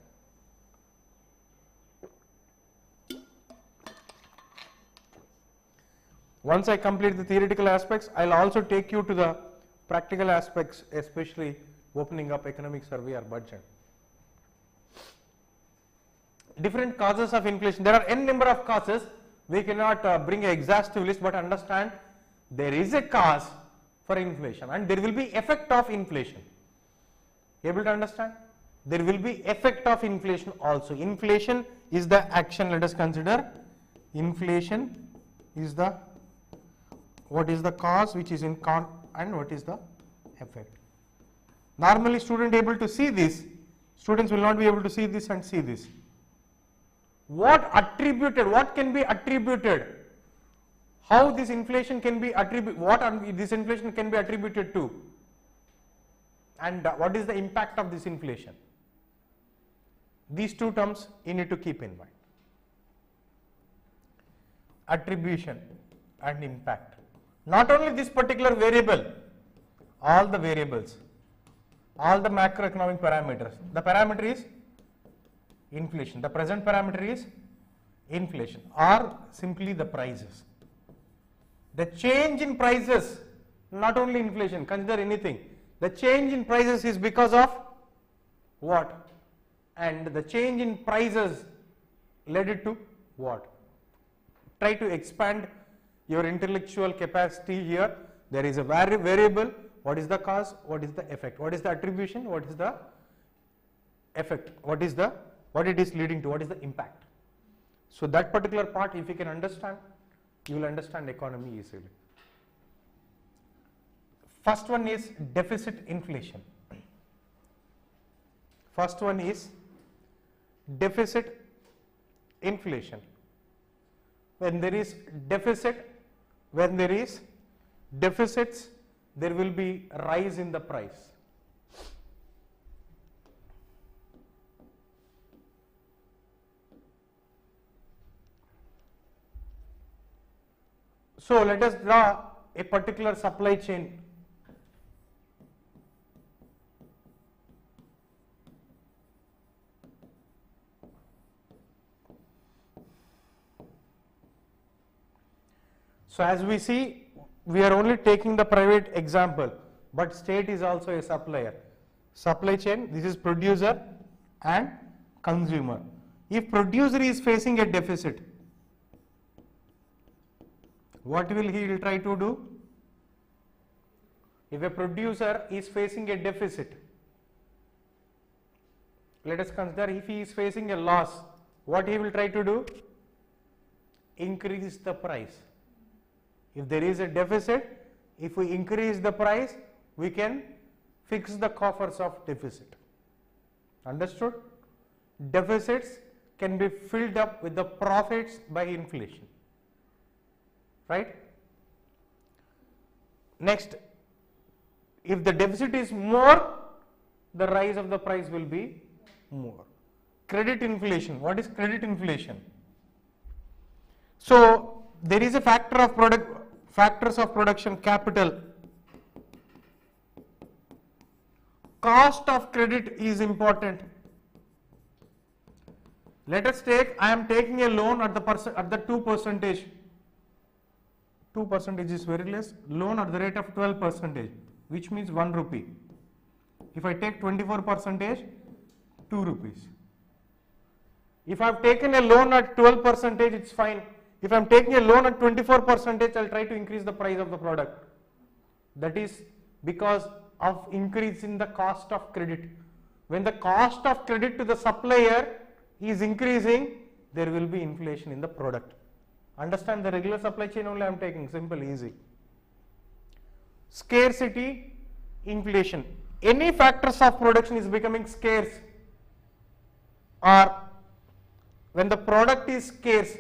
Once I complete the theoretical aspects, I will also take you to the practical aspects, especially opening up economic survey or budget. Different causes of inflation. There are n number of causes. We cannot bring an exhaustive list, but understand there is a cause for inflation and there will be effect of inflation. Able to understand? There will be effect of inflation also. Inflation is the action. Let us consider inflation is the, what is the cause which is in and what is the effect. Normally student able to see this, students will not be able to see this and see this. What attributed, what can be attributed, how this inflation can be attributed, what this inflation can be attributed to, and what is the impact of this inflation. These two terms you need to keep in mind. Attribution and impact. Not only this particular variable, all the variables, all the macroeconomic parameters. The parameter is inflation. The present parameter is inflation or simply the prices. The change in prices, not only inflation, consider anything. The change in prices is because of what? And the change in prices led it to what? Try to expand your intellectual capacity here. There is a variable. What is the cause? What is the effect? What is the attribution? What is the effect? What it is leading to? What is the impact? So that particular part, if you can understand, you will understand economy easily. First one is deficit inflation. First one is deficit inflation. When there is deficit, when there is deficits there will be a rise in the price. So let us draw a particular supply chain. So as we see, we are only taking the private example, but state is also a supplier. Supply chain, this is producer and consumer. If producer is facing a deficit, what will he try to do? If a producer is facing a deficit, let us consider if he is facing a loss, what he will try to do? Increase the price. If there is a deficit, if we increase the price, we can fix the coffers of deficit. Understood? Deficits can be filled up with the profits by inflation. Right? Next, if the deficit is more, the rise of the price will be more. Credit inflation. What is credit inflation? So there is a factors of production, capital. Cost of credit is important. Let us take, I am taking a loan at the 2%. 2% is very less. Loan at the rate of 12%, which means 1 rupee. If I take 24%, 2 rupees. If I have taken a loan at 12%, it's fine. If I am taking a loan at 24%, I will try to increase the price of the product. That is because of increase in the cost of credit. When the cost of credit to the supplier is increasing, there will be inflation in the product. Understand, the regular supply chain only I am taking, simple, easy. Scarcity, inflation. Any factors of production is becoming scarce, or when the product is scarce,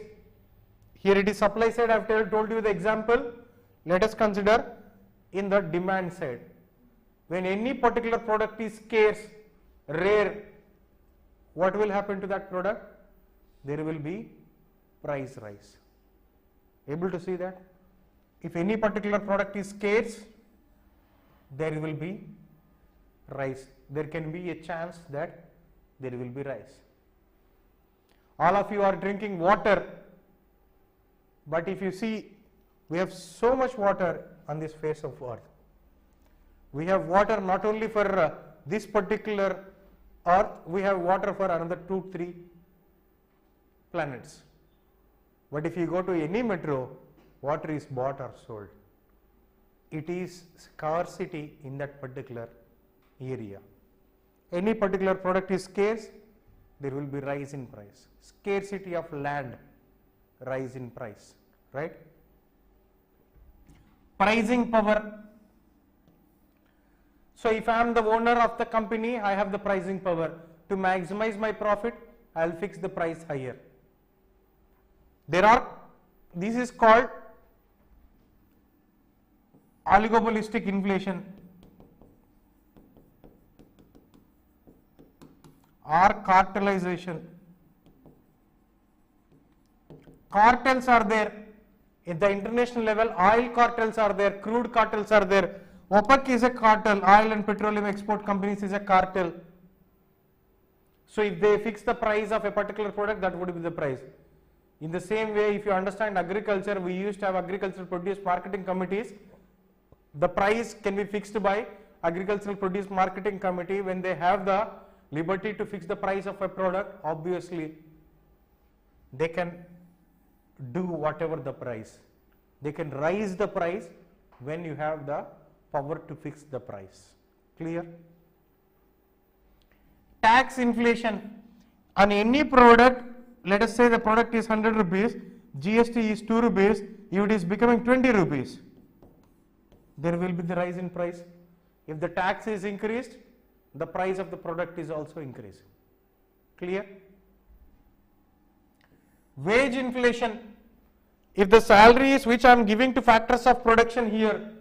here it is supply side, I have told you the example. Let us consider in the demand side. When any particular product is scarce, rare, what will happen to that product? There will be price rise. Able to see that? If any particular product is scarce, there will be rise. There can be a chance that there will be rise. All of you are drinking water, but if you see, we have so much water on this face of earth. We have water not only for this particular earth, we have water for another 2-3 planets. But if you go to any metro, water is bought or sold. It is scarcity in that particular area. Any particular product is scarce, there will be rise in price. Scarcity of land, rise in price, right? Pricing power. So if I am the owner of the company, I have the pricing power. To maximize my profit, I will fix the price higher. This is called oligopolistic inflation or cartelization. Cartels are there at the international level. Oil cartels are there, crude cartels are there. OPEC is a cartel, oil and petroleum export companies is a cartel. So if they fix the price of a particular product, that would be the price. In the same way, if you understand agriculture, we used to have agricultural produce marketing committees. The price can be fixed by agricultural produce marketing committee. When they have the liberty to fix the price of a product, obviously they can do whatever the price. They can raise the price when you have the power to fix the price. Clear? Tax inflation on any product. Let us say the product is 100 rupees, GST is 2 rupees, if it is becoming 20 rupees, there will be the rise in price. If the tax is increased, the price of the product is also increasing. Clear? Wage inflation. If the salaries which I am giving to factors of production here,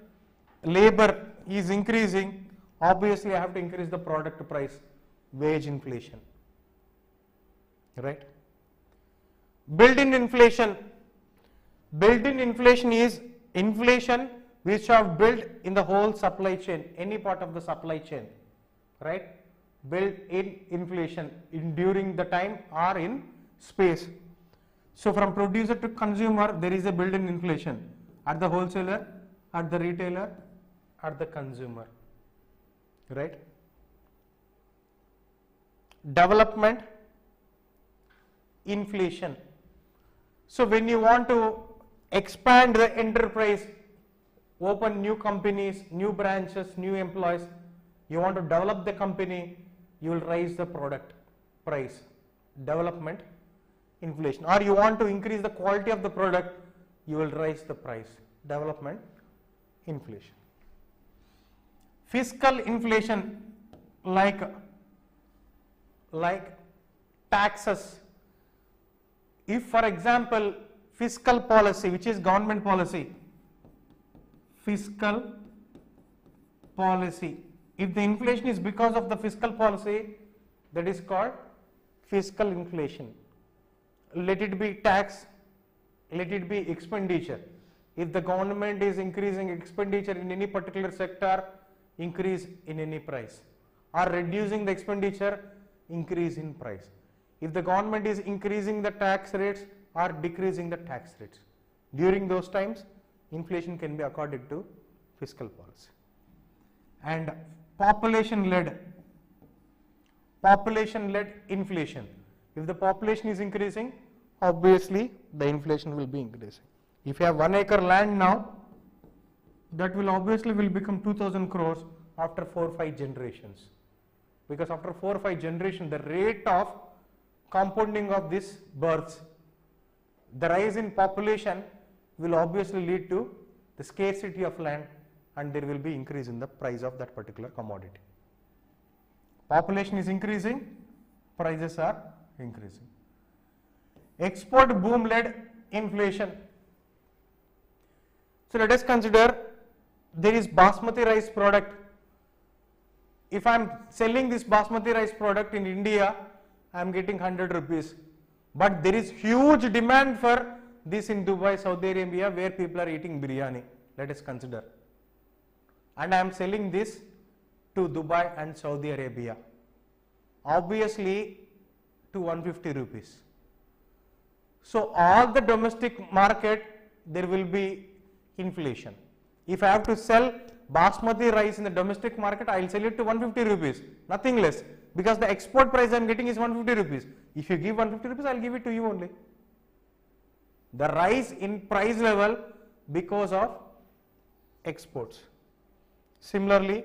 labor is increasing, obviously I have to increase the product price, wage inflation, right? Built-in inflation. Built-in inflation is inflation which have built in the whole supply chain, any part of the supply chain, right? Built-in inflation during the time or in space. So from producer to consumer, there is a built-in inflation at the wholesaler, at the retailer, at the consumer, right? Development inflation. So when you want to expand the enterprise, open new companies, new branches, new employees, you want to develop the company, you will raise the product price, development inflation. Or you want to increase the quality of the product, you will raise the price, development inflation. Fiscal inflation, like taxes. If for example fiscal policy, which is government policy, fiscal policy, if the inflation is because of the fiscal policy, that is called fiscal inflation. Let it be tax, let it be expenditure. If the government is increasing expenditure in any particular sector, increase in any price, or reducing the expenditure, increase in price. If the government is increasing the tax rates or decreasing the tax rates, during those times inflation can be according to fiscal policy. And population led inflation. If the population is increasing, obviously the inflation will be increasing. If you have 1 acre land now, that will obviously will become 2000 crores after 4 or 5 generations, because after 4 or 5 generations the rate of compounding of this births, the rise in population will obviously lead to the scarcity of land, and there will be increase in the price of that particular commodity. Population is increasing, prices are increasing. Export boom led inflation. So let us consider there is basmati rice product. If I am selling this basmati rice product in India, I am getting 100 rupees. But there is huge demand for this in Dubai, Saudi Arabia, where people are eating biryani. Let us consider. And I am selling this to Dubai and Saudi Arabia, obviously to 150 rupees. So all the domestic market, there will be inflation. If I have to sell basmati rice in the domestic market, I will sell it to 150 rupees, nothing less, because the export price I am getting is 150 rupees. If you give 150 rupees, I will give it to you only. The rise in price level because of exports. Similarly,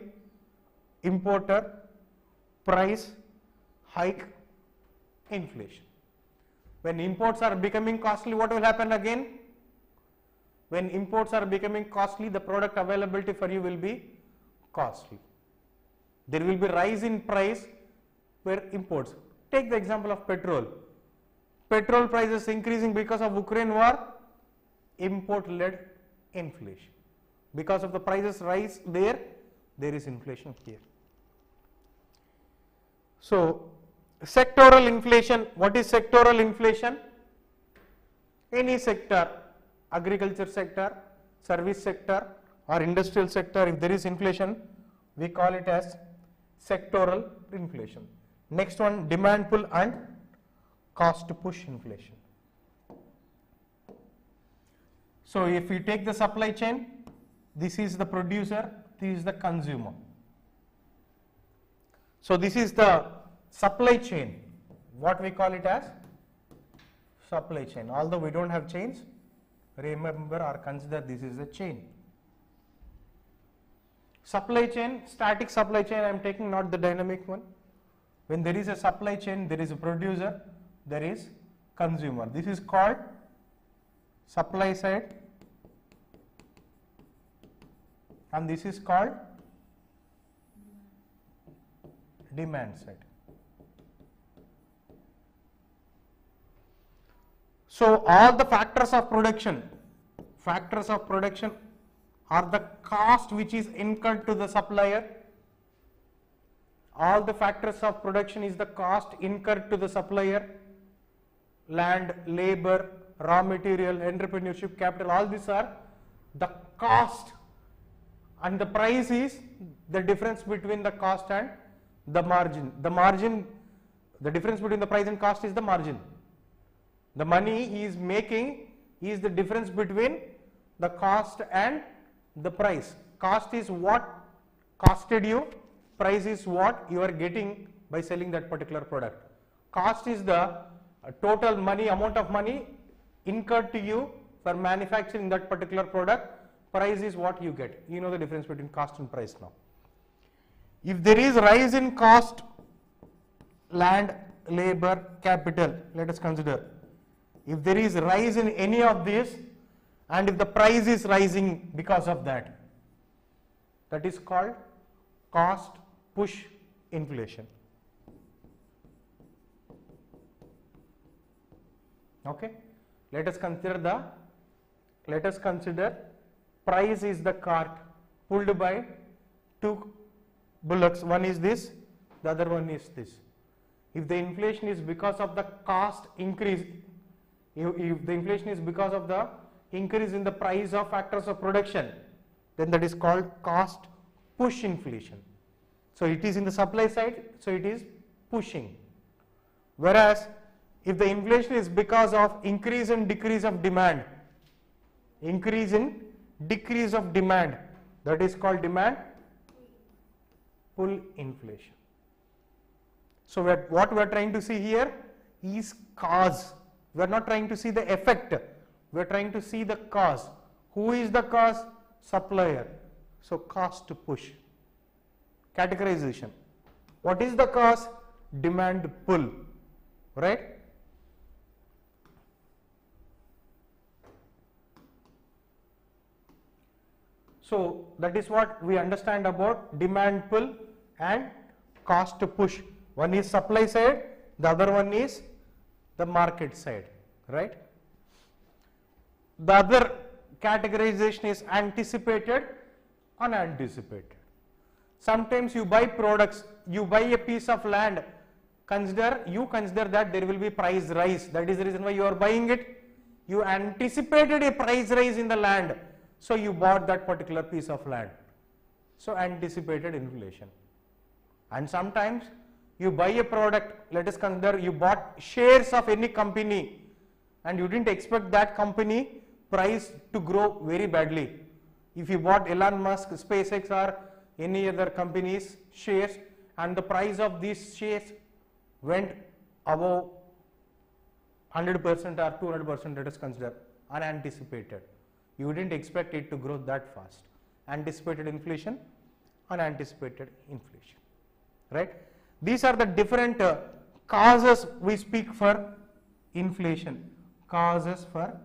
importer price hike inflation. When imports are becoming costly, what will happen again? When imports are becoming costly, the product availability for you will be costly. There will be rise in price where imports. Take the example of petrol. Petrol prices increasing because of Ukraine war, import led inflation. Because of the prices rise there is inflation here. So sectoral inflation. What is sectoral inflation? Any sector, agriculture sector, service sector or industrial sector, if there is inflation, we call it as sectoral inflation. Next one, demand pull and cost push inflation. So if we take the supply chain, this is the producer, this is the consumer. So this is the supply chain, what we call it as supply chain. Although we don't have chains, remember or consider this is a chain. Supply chain, static supply chain I am taking, not the dynamic one. When there is a supply chain, there is a producer, there is consumer. This is called supply side and this is called demand side. So all the factors of production are the cost which is incurred to the supplier. All the factors of production is the cost incurred to the supplier. Land, labor, raw material, entrepreneurship, capital, all these are the cost, and the price is the difference between the cost and the margin. The difference between the price and cost is the margin. The money he is making is the difference between the cost and the price. Cost is what costed you, price is what you are getting by selling that particular product. Cost is the total amount of money incurred to you for manufacturing that particular product. Price is what you get. You know the difference between cost and price now. If there is rise in cost, land, labor, capital, let us consider. If there is rise in any of these, and if the price is rising because of that, that is called cost push inflation. Okay, let us consider price is the cart pulled by two bullocks. One is this, the other one is this. If the inflation is because of the cost increase, if the inflation is because of the increase in the price of factors of production, then that is called cost push inflation. So it is in the supply side, so it is pushing. Whereas if the inflation is because of increase and decrease of demand, that is called demand pull inflation. So what we are trying to see here is cause. We are not trying to see the effect, we are trying to see the cause. Who is the cause? Supplier. So cost to push. Categorization. What is the cause? Demand pull, right? So that is what we understand about demand pull and cost to push. One is supply side, the other one is the market side, right? The other categorization is anticipated, unanticipated. Sometimes you buy products, you buy a piece of land, you consider that there will be price rise. That is the reason why you are buying it. You anticipated a price rise in the land, so you bought that particular piece of land. So anticipated inflation. And sometimes you buy a product, let us consider you bought shares of any company and you didn't expect that company price to grow very badly. If you bought Elon Musk, SpaceX or any other company's shares and the price of these shares went above 100% or 200%, let us consider unanticipated. You didn't expect it to grow that fast. Anticipated inflation, unanticipated inflation, right? These are the different causes we speak for inflation, causes for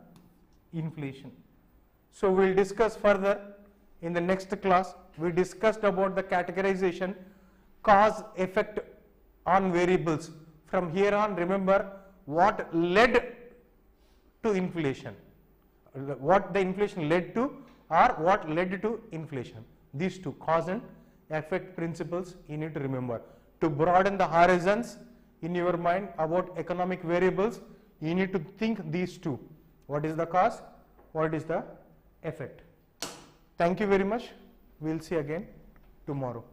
inflation. So we will discuss further in the next class. We discussed about the categorization, cause, effect on variables. From here on, remember what led to inflation, what the inflation led to or what led to inflation. These two, cause and effect principles, you need to remember. To broaden the horizons in your mind about economic variables, you need to think these two. What is the cause? What is the effect? Thank you very much. We will see again tomorrow.